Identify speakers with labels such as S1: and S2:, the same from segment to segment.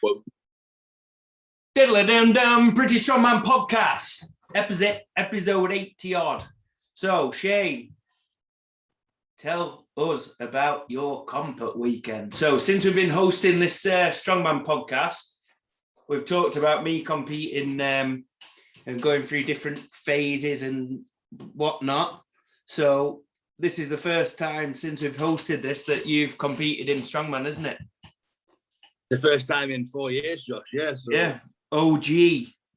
S1: Well,
S2: Diddle-a-dum-dum, British Strongman Podcast, episode 80 odd. So, Shane, tell us about your comp at weekend. So, since we've been hosting this Strongman podcast, we've talked about me competing and going through different phases and whatnot. So, this is the first time since we've hosted this that you've competed in Strongman, isn't it?
S1: The first time in 4 years, Josh. Yeah. So.
S2: Yeah. OG.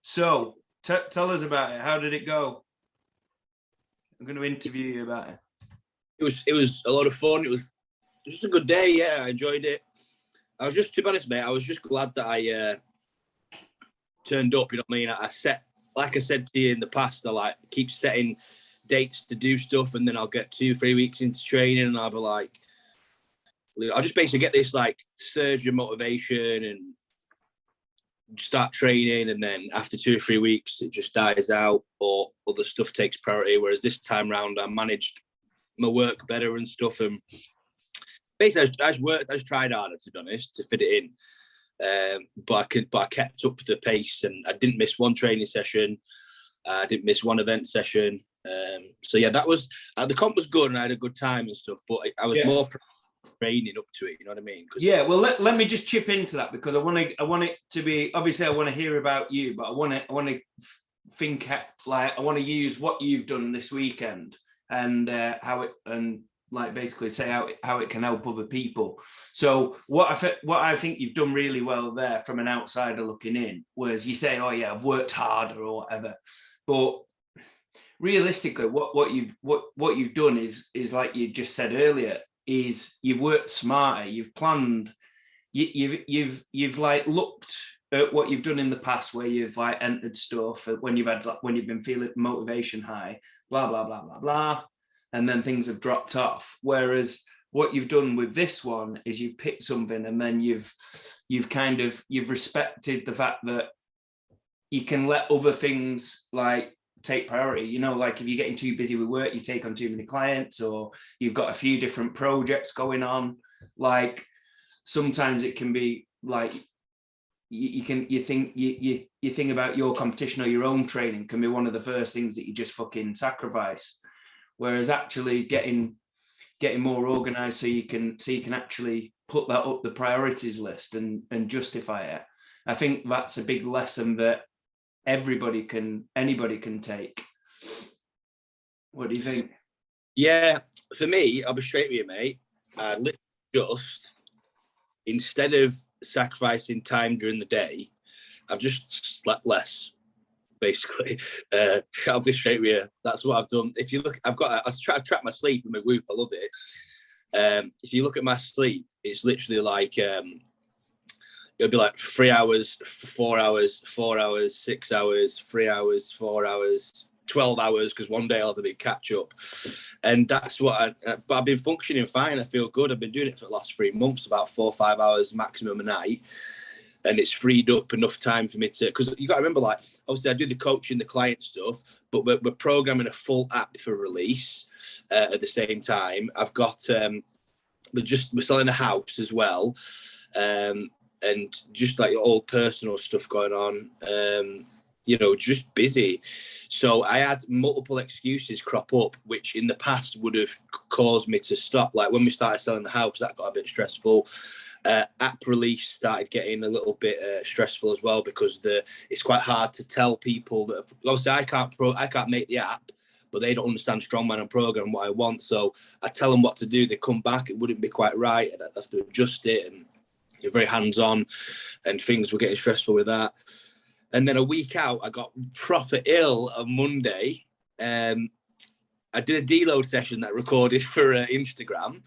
S2: So tell us about it. How did it go? I'm going to interview you about it.
S1: It was a lot of fun. It was just a good day. Yeah, I enjoyed it. I was just, to be honest, mate, I was just glad that I turned up. You know what I mean? Like I said to you in the past, I keep setting dates to do stuff, and then I'll get 2-3 weeks into training, and I'll be like, I'll just basically get this surge of motivation and start training, and then after 2 or 3 weeks it just dies out or other stuff takes priority. Whereas this time round I managed my work better and stuff, and basically I just tried harder, to be honest, to fit it in, but I kept up the pace, and I didn't miss one training session, I didn't miss one event session, so yeah, that was the comp was good and I had a good time and stuff, but I was more training up to it, you know what I mean?
S2: Yeah, well, let me just chip into that, because I want it to be, obviously I want to hear about you, but I want to think I want to use what you've done this weekend and how it, and basically say how it can help other people. So what I think you've done really well there from an outsider looking in was you say, oh yeah, I've worked harder or whatever, but realistically what you've done is like you just said earlier, is you've worked smarter, you've planned, you've looked at what you've done in the past, where you've entered stuff when you've been feeling motivation high, blah blah blah blah blah, and then things have dropped off. Whereas what you've done with this one is you've picked something, and then you've respected the fact that you can let other things take priority. You know, if you're getting too busy with work, you take on too many clients, or you've got a few different projects going on. Sometimes it can be you think about your competition or your own training can be one of the first things that you just fucking sacrifice. Whereas actually getting more organized so you can actually put that up the priorities list and justify it. I think that's a big lesson that anybody can take. What do you think?
S1: Yeah, for me, I'll be straight with you, mate. I literally just, instead of sacrificing time during the day, I've just slept less, basically. I'll be straight with you. That's what I've done. If you look, I track my sleep with my Whoop. I love it. If you look at my sleep, it's literally it'll be 3 hours, 4 hours, 4 hours, 6 hours, 3 hours, 4 hours, 12 hours, because one day I'll have a big catch up. And that's what but I've been functioning fine. I feel good. I've been doing it for the last 3 months, about 4 or 5 hours maximum a night. And it's freed up enough time for me to, because you got to remember, obviously I do the coaching, the client stuff, but we're programming a full app for release at the same time. I've got, we're selling a house as well. And just all personal stuff going on, just busy. So I had multiple excuses crop up, which in the past would have caused me to stop. When we started selling the house, that got a bit stressful. App release started getting a little bit stressful as well, because it's quite hard to tell people that, obviously I can't make the app, but they don't understand Strongman and program what I want. So I tell them what to do. They come back, it wouldn't be quite right, and I have to adjust it, and you're very hands-on, and things were getting stressful with that. And then a week out, I got proper ill on Monday. I did a deload session that I recorded for Instagram,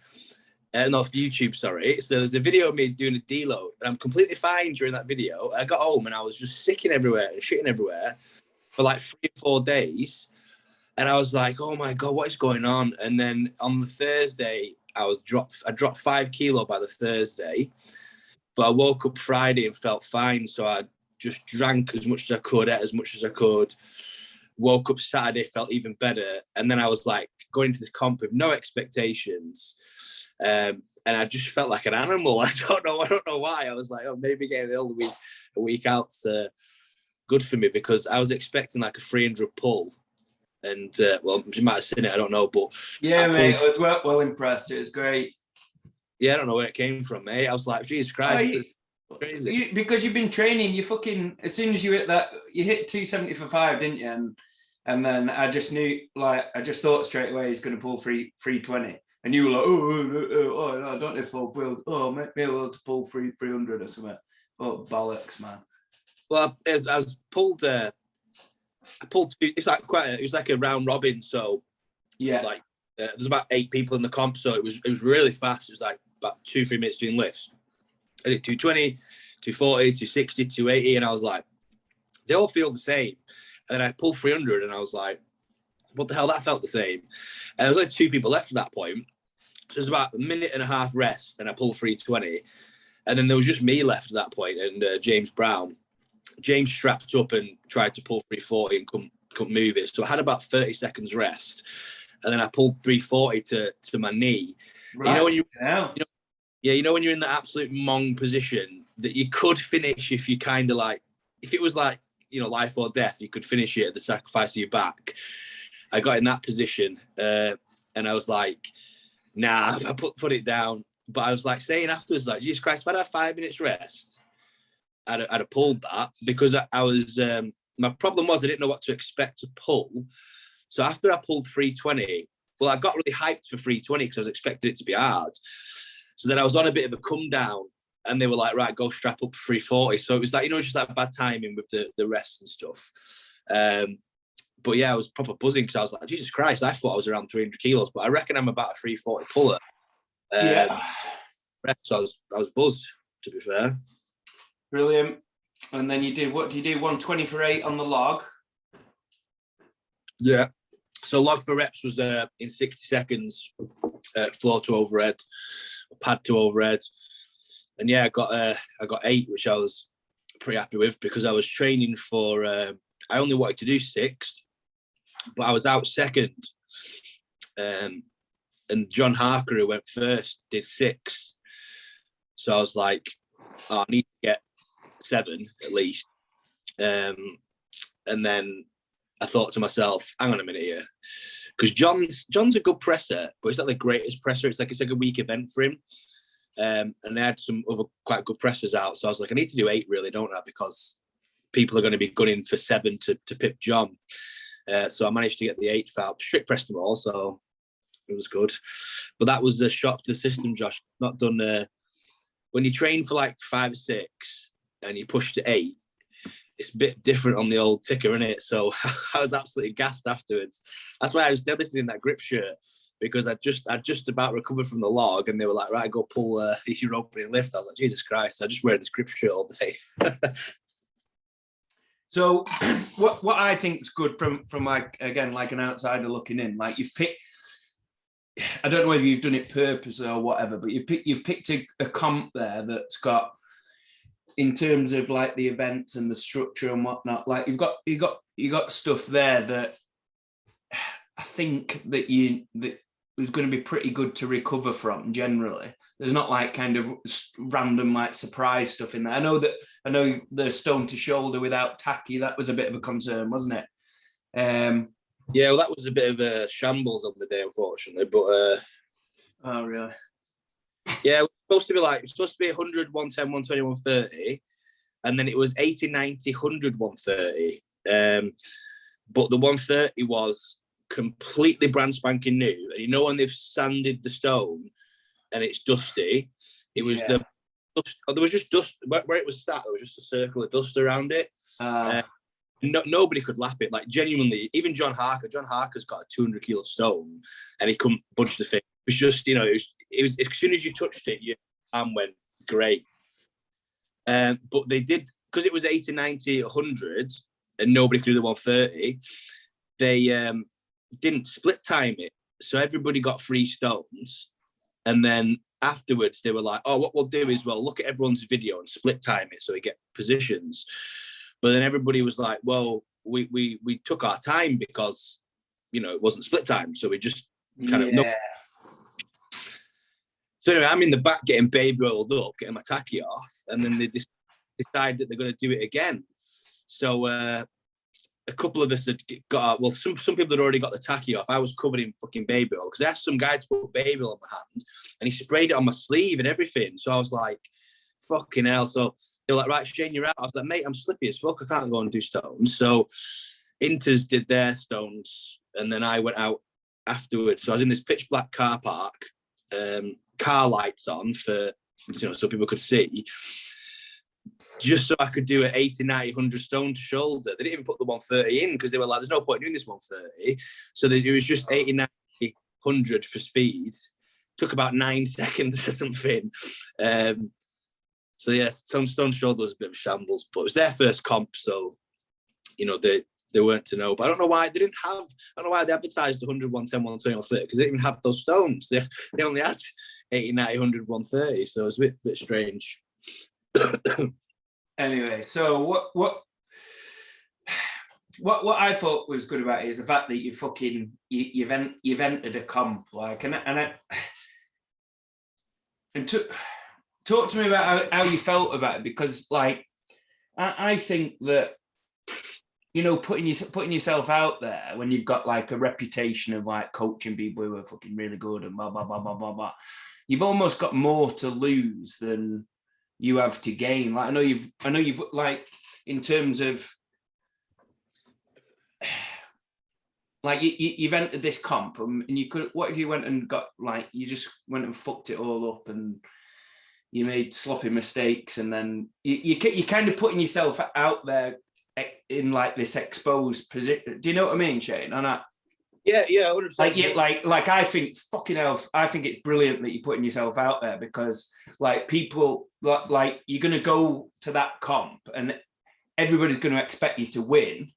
S1: not YouTube, sorry. So there's a video of me doing a deload, and I'm completely fine during that video. I got home and I was just sicking everywhere and shitting everywhere for 3 or 4 days. And I was like, oh my God, what is going on? And then on the Thursday, I dropped 5 kilo by the Thursday. But I woke up Friday and felt fine. So I just drank as much as I could, ate as much as I could. Woke up Saturday, felt even better. And then I was going into this comp with no expectations. and I just felt like an animal. I don't know why. I was like, oh, maybe getting ill a week out's good for me, because I was expecting like a 300 pull, and well, you might have seen it, I don't know, but
S2: yeah, mate, I was well impressed. It was great.
S1: Yeah, I don't know where it came from, mate. I was like, Jesus Christ, crazy.
S2: Because you've been training, you fucking, as soon as you hit that, you hit 270 for 5, didn't you? And then I just knew, like, I just thought straight away he's going to pull 320. And you were like, oh, I don't know if I'll build, maybe I'll be able to pull 300 or something. Oh, bollocks, man.
S1: Well, I was pulled, I pulled, it's like it was like a round robin. So,
S2: yeah,
S1: like, there's about 8 people in the comp. So it was really fast. It was like about 2-3 minutes between lifts. I did 220, 240, 260, 280. And I was like, they all feel the same. And then I pulled 300 and I was like, what the hell? That felt the same. And there was like 2 people left at that point. So it was about a minute and a half rest, and I pulled 320. And then there was just me left at that point, and James Brown. James strapped up and tried to pull 340 and couldn't move it. So I had about 30 seconds rest. And then I pulled 340 to my knee.
S2: Right.
S1: You know when you're in the absolute mong position that you could finish if you kind of like, if it was like, life or death, you could finish it at the sacrifice of your back. I got in that position and I was like, nah, I put it down. But I was like saying afterwards, like, Jesus Christ, if I'd had 5 minutes rest, I'd have pulled that, because I was, my problem was I didn't know what to expect to pull. So after I pulled 320, well, I got really hyped for 320 because I was expecting it to be hard. So then I was on a bit of a come down, and they were like, right, go strap up for 340. So it was like, just like bad timing with the rest and stuff. But yeah, I was proper buzzing because I was like, Jesus Christ, I thought I was around 300 kilos, but I reckon I'm about a 340 puller.
S2: Yeah.
S1: So I was buzzed, to be fair.
S2: Brilliant. And then you did, what do you do? 120 for 8 on the log?
S1: Yeah. So log for reps was in 60 seconds, floor to overhead, pad to overhead. And yeah, I got 8, which I was pretty happy with, because I was training for, I only wanted to do 6, but I was out second. And John Harker, who went first, did 6. So I was like, I need to get 7 at least. And then I thought to myself, hang on a minute here, because John's a good presser, but it's not the greatest presser. It's like a weak event for him. And they had some other quite good pressers out. So I was like, I need to do 8 really, don't I? Because people are going to be gunning for 7 to pip John. So I managed to get the 8 out. Strict pressed them all, so it was good. But that was a shock to the system, Josh. Not done. When you train for like 5 or 6 and you push to 8, it's a bit different on the old ticker, isn't it? So I was absolutely gassed afterwards. That's why I was deadlifting in that grip shirt, because I just about recovered from the log, and they were like, right, go pull your opening lift. I was like, Jesus Christ, I just wear this grip shirt all day.
S2: So what I think is good from like, again, like an outsider looking in, like you've picked, I don't know whether you've done it purposely or whatever, but you've picked a comp there that's got, in terms of like the events and the structure and whatnot, like you got stuff there that I think that is going to be pretty good to recover from generally. There's not like kind of random like surprise stuff in there. I know the stone to shoulder without tacky, that was a bit of a concern, wasn't it?
S1: Yeah, well, that was a bit of a shambles on the day, unfortunately. But
S2: oh, really?
S1: Yeah, it was supposed to be 100, 110, 120, 130, and then it was 80, 90, 100, 130. But the 130 was completely brand spanking new, and when they've sanded the stone and it's dusty, it was there was just dust where it was sat. There was just a circle of dust around it. Nobody could lap it. Like, genuinely, even John Harker. John Harker's got a 200 kilo stone, and he couldn't budge the thing. It was just, it was as soon as you touched it, your arm went great. But they did, because it was 80, 90, 100, and nobody could do the 130. They didn't split time it, so everybody got 3 stones, and then afterwards they were like, oh, what we'll do is we'll look at everyone's video and split time it so we get positions. But then everybody was like, well, we took our time because it wasn't split time, so we just kind of So anyway, I'm in the back getting baby oiled up, getting my tacky off, and then they decide that they're going to do it again. So a couple of us had got out. Well, some people had already got the tacky off. I was covered in fucking baby oil because I asked some guy to put baby oil on my hand, and he sprayed it on my sleeve and everything. So I was like, fucking hell. So they're like, right, Shane, you're out. I was like, mate, I'm slippy as fuck. I can't go and do stones. So Inters did their stones, and then I went out afterwards. So I was in this pitch black car park, car lights on for so people could see, just so I could do an 80, 90, 100 stone to shoulder. They didn't even put the 130 in because they were like, there's no point doing this 130. So it was just 80, 90, 100 for speed. Took about 9 seconds or something. So yeah, stone shoulder was a bit of a shambles, but it was their first comp, so they weren't to know. But I don't know why they didn't have. I don't know why they advertised 100, 110, 120, 130 because they didn't even have those stones. They only had 80, 90, 100, 130. So it was a bit strange.
S2: Anyway, so what I thought was good about it is the fact that you've entered a comp, like, and talk to me about how you felt about it, because like I think that putting yourself out there when you've got like a reputation of like coaching people who are fucking really good and blah blah blah blah blah blah, you've almost got more to lose than you have to gain. Like I know you've like, in terms of like you've entered this comp and you could, what if you went and got like, you just went and fucked it all up and you made sloppy mistakes, and then you're kind of putting yourself out there in like this exposed position. Do you know what I mean, Shane? And
S1: yeah, 100%.
S2: Like I think fucking hell, I think it's brilliant that you're putting yourself out there, because like people like you're going to go to that comp and everybody's going to expect you to win,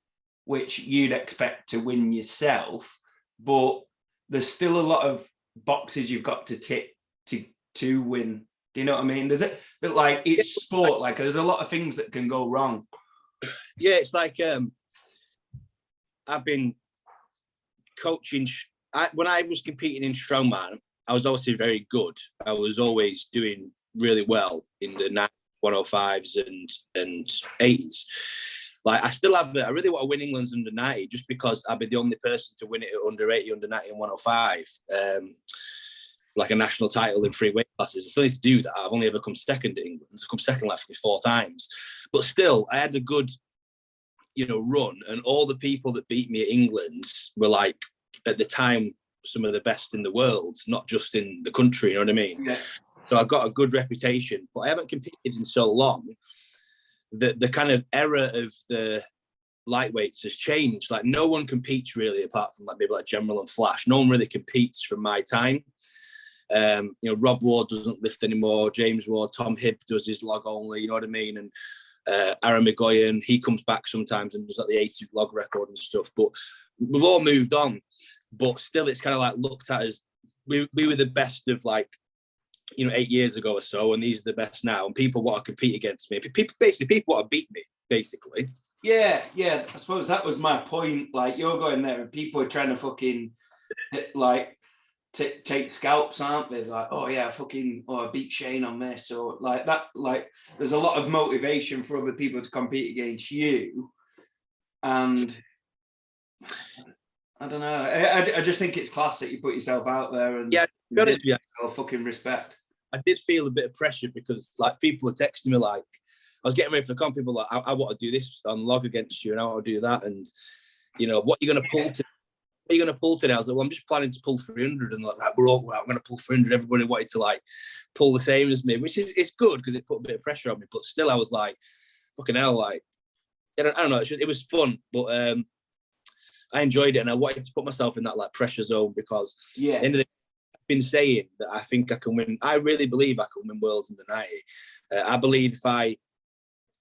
S2: which you'd expect to win yourself, but there's still a lot of boxes you've got to tick to win. Do you know what I mean? But like it's sport, like there's a lot of things that can go wrong.
S1: Yeah, it's like I've been coaching. When I was competing in strongman, I was obviously very good. I was always doing really well in the 105s and 80s. Like I really want to win England's under 90 just because I'd be the only person to win it at under 80, under 90 and 105. Like a national title in 3 weight classes. I still need to do that. I've only ever come second at England. I've come second like 4 times. But still, I had a good, run. And all the people that beat me at England were like, at the time, some of the best in the world, not just in the country, you know what I mean? Yeah. So I've got a good reputation, but I haven't competed in so long that the kind of era of the lightweights has changed. Like no one competes really, apart from like maybe like General and Flash. No one really competes from my time. Rob Ward doesn't lift anymore. James Ward, Tom Hibb does his log only, you know what I mean? And Aaron McGoyan, he comes back sometimes and does like the 80 log record and stuff. But we've all moved on. But still, it's kind of like looked at as we were the best of like, 8 years ago or so, and these are the best now. And people want to compete against me. People want to beat me, basically.
S2: Yeah. I suppose that was my point. Like you're going there and people are trying to fucking like take scalps, aren't they? Like, oh yeah, I beat Shane on this, or like that. Like, there's a lot of motivation for other people to compete against you, and I don't know. I just think it's class that you put yourself out there and
S1: be honest with you,
S2: fucking respect.
S1: I did feel a bit of pressure because like people were texting me like I was getting ready for the comp. People were like, I want to do this on log against you, and I want to do that, and what you're going to pull to. Are you going to pull today? I was like, well, I'm just planning to pull 300. And like, I'm going to pull 300. Everybody wanted to like pull the same as me, which is it's good because it put a bit of pressure on me. But still, I was like, fucking hell, like, I don't know. It was fun, but I enjoyed it. And I wanted to put myself in that like pressure zone because I've been saying that I think I can win. I really believe I can win Worlds under 90. I believe if I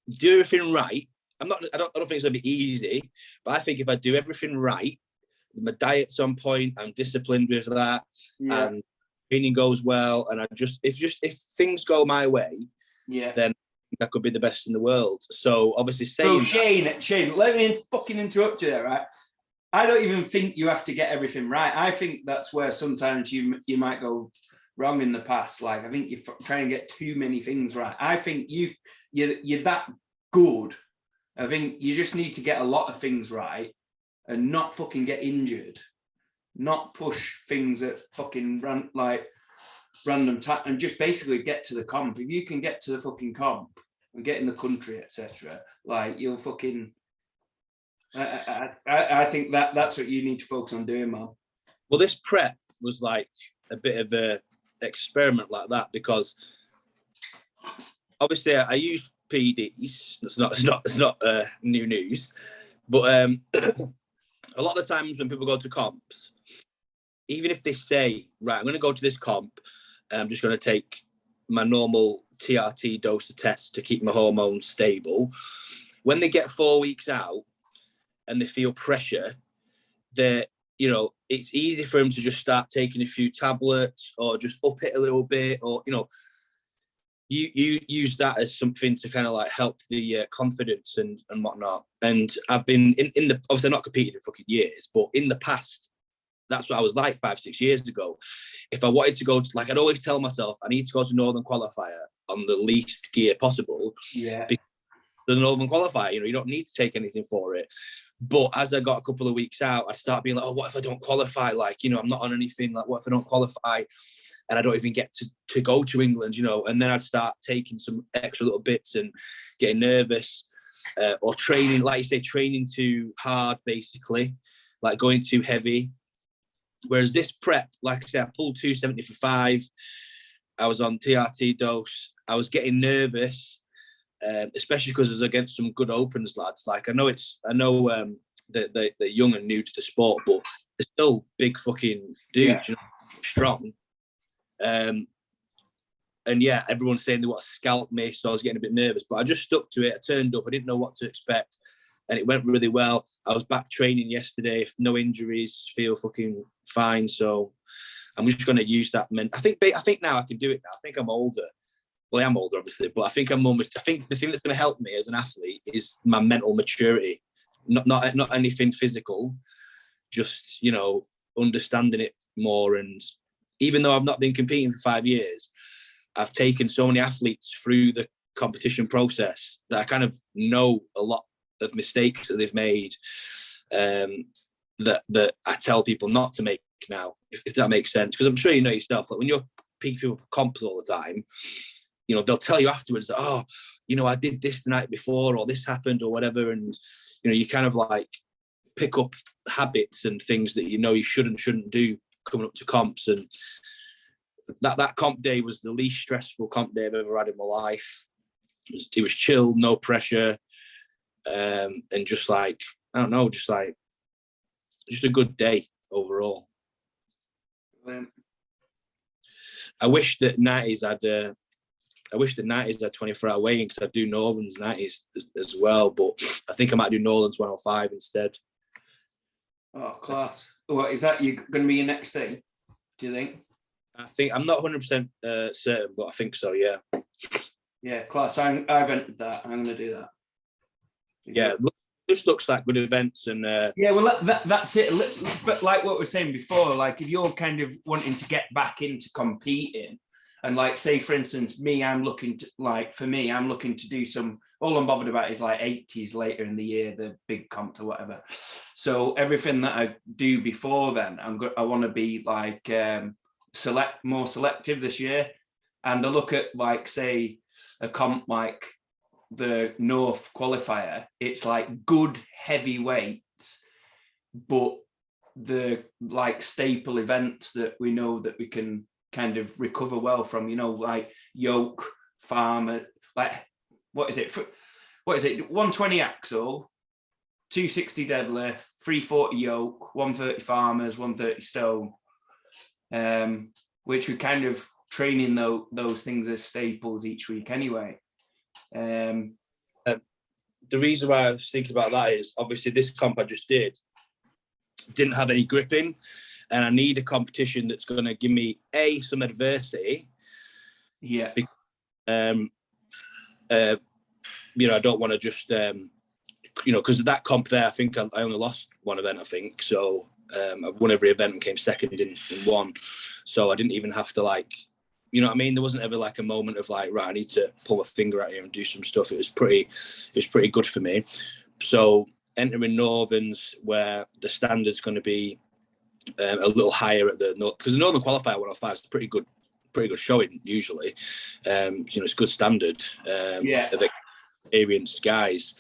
S1: do everything right, I don't think it's going to be easy, but I think if I do everything right, my diet's on point, I'm disciplined with that, and training goes well, and if things go my way, then I could be the best in the world. So obviously
S2: Shane, let me fucking interrupt you there, right? I don't even think you have to get everything right. I think that's where sometimes you might go wrong in the past. Like, I think you're trying to get too many things right. I think you're that good. I think you just need to get a lot of things right and not fucking get injured, not push things at fucking random time, and just basically get to the comp. If you can get to the fucking comp and get in the country, etc., like, you'll fucking. I think that's what you need to focus on doing, man.
S1: Well, this prep was like a bit of a experiment like that, because obviously I use PEDs. It's not new news, but a lot of the times when people go to comps, even if they say, right, I'm going to go to this comp, I'm just going to take my normal TRT dose of tests to keep my hormones stable. When they get 4 weeks out and they feel pressure, it's easy for them to just start taking a few tablets or just up it a little bit, or, you use that as something to kind of like help the confidence and whatnot. And I've been in the, obviously not competed in fucking years, but in the past, that's what I was like 5-6 years ago. If I wanted to go to, like, I'd always tell myself I need to go to Northern Qualifier on the least gear possible.
S2: Yeah.
S1: Because the Northern Qualifier, you don't need to take anything for it. But as I got a couple of weeks out, I'd start being like, oh, what if I don't qualify? Like, I'm not on anything. Like, what if I don't qualify and I don't even get to go to England, And then I'd start taking some extra little bits and getting nervous, or training, like you say, training too hard, basically, like going too heavy. Whereas this prep, like I said, I pulled 270 for 5. I was on TRT dose. I was getting nervous, especially because it was against some good opens lads. Like, I know they're young and new to the sport, but they're still big fucking dudes, strong. And yeah, everyone's saying they want to scalp me, so I was getting a bit nervous. But I just stuck to it. I turned up. I didn't know what to expect, and it went really well. I was back training yesterday, no injuries, feel fucking fine. So I'm just going to use that. I think now I can do it now. I think I'm older. Well, I am older, obviously, but I think the thing that's going to help me as an athlete is my mental maturity, not anything physical, just, understanding it more. And even though I've not been competing for 5 years, I've taken so many athletes through the competition process that I kind of know a lot of mistakes that they've made, that I tell people not to make now, if that makes sense. Because I'm sure you know yourself, like when you're peaking people for comps all the time, they'll tell you afterwards that, oh, I did this the night before, or this happened, or whatever. And, you kind of like pick up habits and things that you shouldn't do coming up to comps. And that comp day was the least stressful comp day I've ever had in my life. It was chill, no pressure, and just like, I don't know, just a good day overall. I wish that 90s had 24-hour weighing, because I do Northern's 90s as well, but I think I might do Northern's 105 instead.
S2: Oh, class. Well, is that going to be your next thing, do you think?
S1: I think, I'm not 100% certain, but I think so, yeah.
S2: Yeah, class. I've entered that. I'm going to do that.
S1: Yeah, just looks like good events. And
S2: yeah, well, that's it. But like what we were saying before, like if you're kind of wanting to get back into competing, and like, say, for instance, I'm looking to do some, all I'm bothered about is like 80s later in the year, the big comp or whatever. So everything that I do before then, I want to be like more selective this year. And I look at, like, say, a comp like the North Qualifier, it's like good heavy weights, but the like staple events that we know that we can kind of recover well from, like yoke, farmer, like what is it 120 axle, 260 deadlift, 340 yoke, 130 farmers, 130 stone, which we kind of training those things as staples each week anyway.
S1: The reason why I was thinking about that is obviously this comp I just didn't have any gripping, and I need a competition that's going to give me some adversity.
S2: Yeah.
S1: I don't want to just because of that comp there, I think I only lost one event, I think. So I won every event and came second in one. So I didn't even have to like, you know what I mean? There wasn't ever like a moment of like, right, I need to pull a finger out here and do some stuff. It was pretty good for me. So entering Northerns, where the standard's going to be a little higher at because the Northern Qualifier 105 is pretty good showing usually. It's good standard of experienced guys.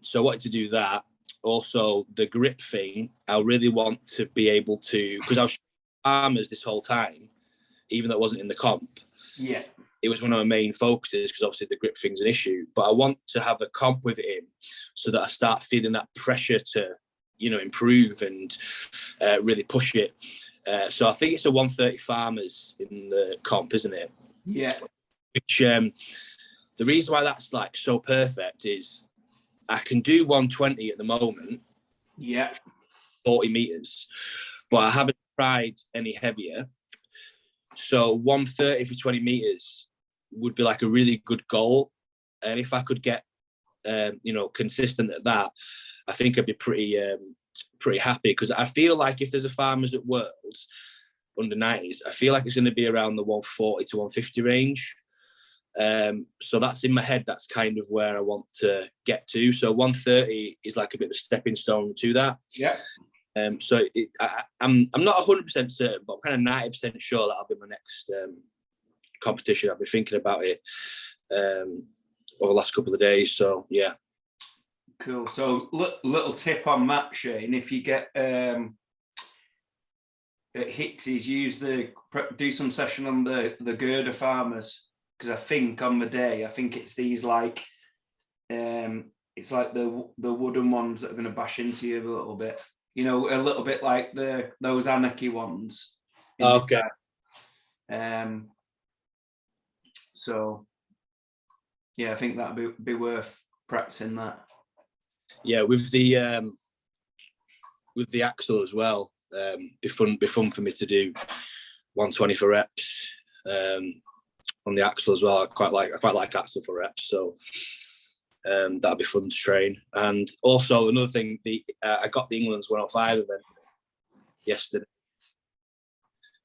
S1: So I wanted to do that. Also, the grip thing, I really want to be able to, because I was farmers this whole time, even though it wasn't in the comp.
S2: Yeah.
S1: It was one of my main focuses because obviously the grip thing's an issue. But I want to have a comp with him so that I start feeling that pressure to, improve and really push it. So I think it's a 130 farmers in the comp, isn't it?
S2: Yeah.
S1: Which the reason why that's like so perfect is I can do 120 at the moment.
S2: Yeah.
S1: 40 meters, but I haven't tried any heavier. So 130 for 20 meters would be like a really good goal. And if I could get, consistent at that, I think I'd be pretty happy, because I feel like if there's a Farmers at Worlds under 90s, I feel like it's going to be around the 140 to 150 range. So that's in my head. That's kind of where I want to get to. So 130 is like a bit of a stepping stone to that.
S2: Yeah.
S1: So I'm not 100% certain, but I'm kind of 90% sure that'll be my next competition. I've been thinking about it over the last couple of days. So yeah.
S2: Cool. So little tip on Matt, Shane, if you get at Hicksy's, do some session on the girder farmers, because I think on the day, it's these like it's like the wooden ones that are going to bash into you a little bit, a little bit like those Anarchy ones.
S1: Okay.
S2: So yeah, I think that'd be worth practicing that.
S1: Yeah, with the axle as well. Be fun for me to do 120 for reps on the axle as well. I quite like axle for reps, so that'd be fun to train. And also another thing, I got the England's 105 event yesterday.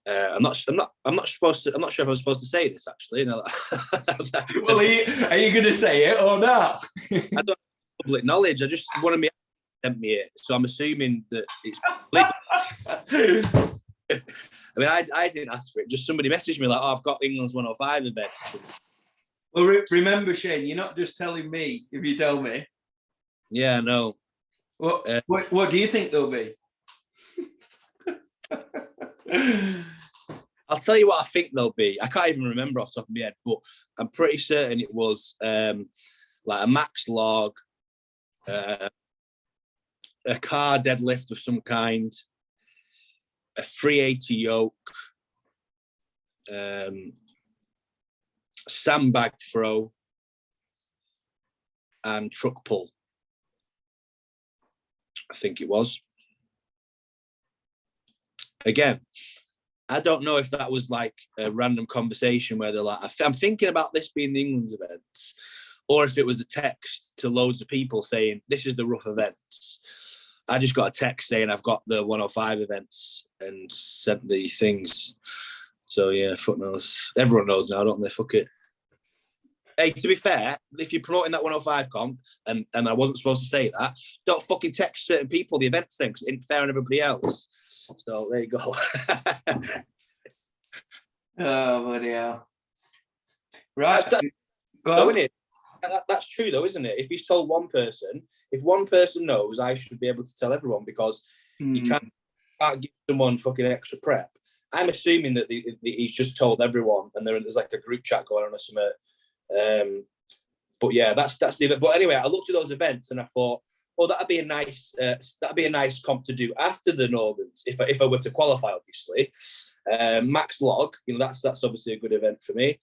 S1: I'm not sure if I'm supposed to say this actually. No.
S2: Well, are you going to say it or not?
S1: I don't have public knowledge. I just one of me sent me it, so I'm assuming that it's legal. I mean, I didn't ask for it. Just somebody messaged me like, "Oh, I've got England's 105 event."
S2: Well, remember, Shane, you're not just telling me if you tell me.
S1: Yeah, no.
S2: What do you think they'll be?
S1: I'll tell you what I think they'll be. I can't even remember off the top of my head, but I'm pretty certain it was like a max log, a car deadlift of some kind, a 380 yoke, sandbag throw, and truck pull. I think it was. Again, I don't know if that was like a random conversation where they're like, I'm thinking about this being the England's events, or if it was a text to loads of people saying, this is the rough events. I just got a text saying I've got the 105 events and sent the things. So yeah, fuck knows. Everyone knows now, don't they? Fuck it. Hey, to be fair, if you're promoting that 105 comp, and I wasn't supposed to say that, don't fucking text certain people the events thing, because it ain't fair on everybody else. So there you go.
S2: Oh, bloody hell. Right.
S1: That's true though, isn't it? If he's told one person, if one person knows, I should be able to tell everyone, because you can't give someone fucking extra prep. I'm assuming that he's just told everyone, and there's like a group chat going on or something. But yeah, that's the event. But anyway, I looked at those events and I thought, oh, that'd be a nice comp to do after the Northerns if I were to qualify, obviously. Max log, that's obviously a good event for me.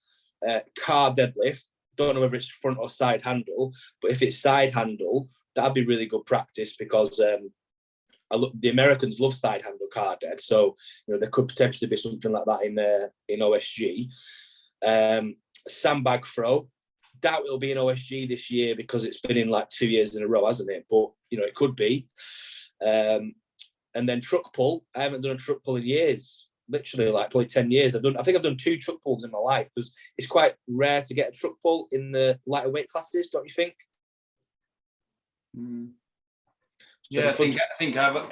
S1: Car deadlift, don't know whether it's front or side handle, but if it's side handle, that'd be really good practice, because the Americans love side handle car dead, so there could potentially be something like that in OSG. Sandbag throw, doubt it'll be in OSG this year because it's been in like 2 years in a row, hasn't it? But it could be. And then truck pull, I haven't done a truck pull in years. literally like probably 10 years. I think I've done 2 truck pulls in my life because it's quite rare to get a truck pull in the lighter weight classes, don't you think?
S2: Mm.
S1: So
S2: Yeah, I think I don't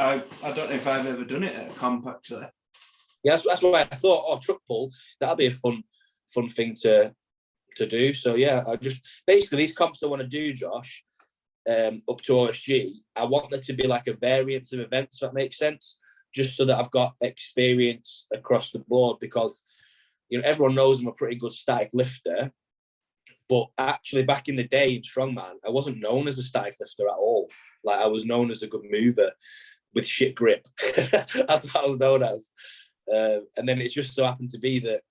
S2: know if I've ever done it at a comp actually.
S1: Yeah, that's why I thought, oh, truck pull, that'll be a fun thing to do. So yeah, I just basically these comps I want to do, Josh, up to OSG, I want there to be like a variance of events, if that makes sense, just so that I've got experience across the board, because everyone knows I'm a pretty good static lifter, but actually back in the day in strongman, I wasn't known as a static lifter at all. Like I was known as a good mover with shit grip. That's what I was known as. And then it just so happened to be that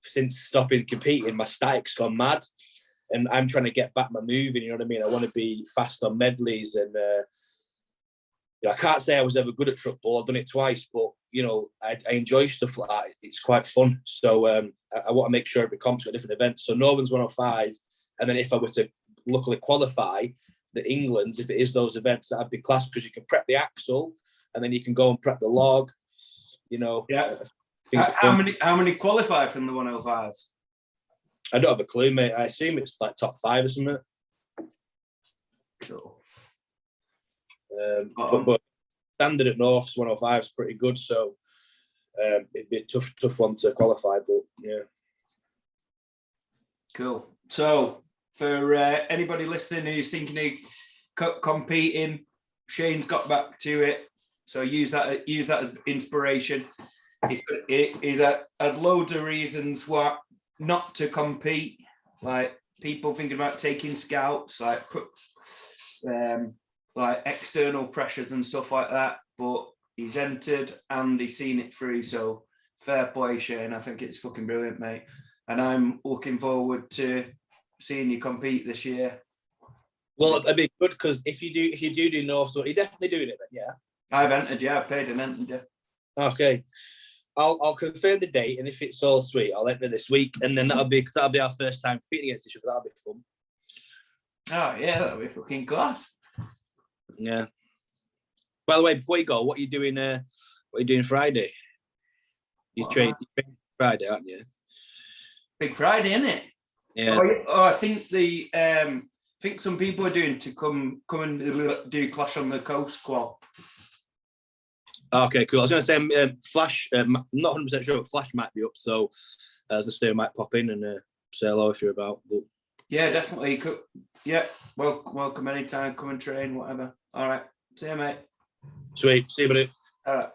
S1: since stopping competing, my static's gone mad, and I'm trying to get back my moving. You know what I mean? I want to be fast on medleys, and I can't say I was ever good at truck ball. I've done it twice, but I enjoy stuff like that. It's quite fun. So I want to make sure every comp's got different events. So Northern's 105, and then if I were to luckily qualify the England's, if it is those events, that'd be class because you can prep the axle, and then you can go and prep the log.
S2: Yeah. How many qualify from the 105s?
S1: I don't have a clue, mate. I assume it's like top 5 or something.
S2: Cool.
S1: But standard at North's 105 is pretty good, so it'd be a tough one to qualify. But yeah,
S2: cool. So for anybody listening who's thinking of competing, Shane's got back to it. So use that as inspiration. He's had loads of reasons why not to compete, like people thinking about taking scouts, like external pressures and stuff like that. But he's entered and he's seen it through. So fair play, Shane. I think it's fucking brilliant, mate. And I'm looking forward to seeing you compete this year.
S1: Well, it'd be good because if you do North, so you're definitely doing it then, yeah.
S2: I've entered, yeah. I've paid and entered, yeah.
S1: Okay. I'll confirm the date, and if it's all sweet, I'll enter this week, and then that'll be our first time competing against each other. That'll be fun.
S2: Oh yeah, that'll be fucking class.
S1: Yeah. By the way, before you go, what are you doing? What are you doing Friday? You train Friday, aren't you?
S2: Big Friday, isn't it?
S1: Yeah.
S2: I think think some people are doing to come and do Clash on the Coast qual.
S1: Okay, cool. I was going to say Flash. I'm not 100% sure, but Flash might be up. So as I say, I might pop in and say hello if you're about. But...
S2: Yeah, definitely. Yeah, welcome anytime. Come and train, whatever. All right. See you, mate.
S1: Sweet. See you, buddy.
S2: All right.